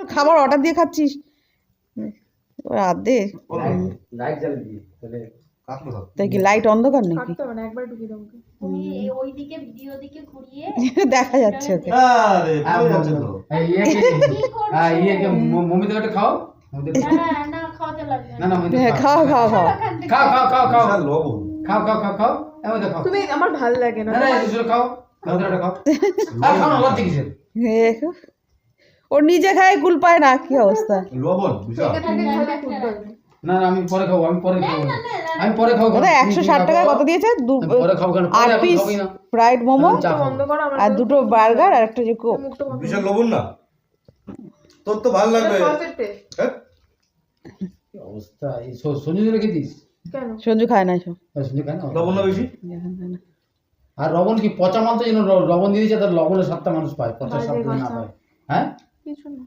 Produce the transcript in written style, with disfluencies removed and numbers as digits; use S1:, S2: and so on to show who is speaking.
S1: খাবার অর্ডার দিয়ে খাচ্ছিস রাত দে
S2: লাইট জ্বালিয়ে দিয়ে তাহলে
S1: তাই কি লাইট অন্ধকার নাকি
S3: কাটতে হবে না, একবার ঢুকিয়ে দাও ওকে।
S4: তুমি ওইদিকে ভিডিও দিকে ঘুরিয়ে
S1: দেখা যাচ্ছে ওকে
S5: আরে পড়ে যাচ্ছে তো
S2: ইয়েকে মমিতে একটা খাও
S4: না খাওয়াতে লাগবে
S2: না না মমিতে
S1: হ্যাঁ, খাও খাও খাও
S2: খাও খাও খাও খাও
S5: বিশাল লবণ
S2: খাও খাও খাও খাও এমন খাও
S3: তুমি আমার ভাল লাগে না।
S2: না না কিছু খাও মমিতে একটা খাও আর খাও না লজ্জা কিসের
S1: দেখো, ওর নিজে খায় কুল পায় না কি অবস্থা
S5: লবণ বিশাল
S3: থেকে থেকে খালি ফুটবল।
S2: না না আমি পরে খাবো আমি পরে খাবো আমি পরে খাবো
S1: ওটা 160 টাকায় কত দিয়েছে
S2: পরে খাবো কেন
S1: 8 পিস ফ্রাইড মোমো
S2: চা খাও।
S3: বন্ধ করো আমার
S1: আর দুটো বার্গার আর একটা যে কোক
S3: মুখটা বন্ধ
S5: বিশাল লবণ না তোর তো ভালো লাগবে
S3: সসের টেস্ট
S5: হ্যাঁ?
S2: কি অবস্থা এই সঞ্জু রেখেছিস
S3: কেন?
S1: সঞ্জু খায় না এসব
S2: সঞ্জু খায় না
S5: লবণ না বেশি
S2: আর লবণ কি পচা মাল তো যেন লবণ দিয়ে দিচ্ছে তার লবণের স্বাদটা মানুষ পায় পচা
S3: বাজে
S2: স্বাদ না
S3: কথা।
S2: পায় হ্যাঁ
S3: কিছু না।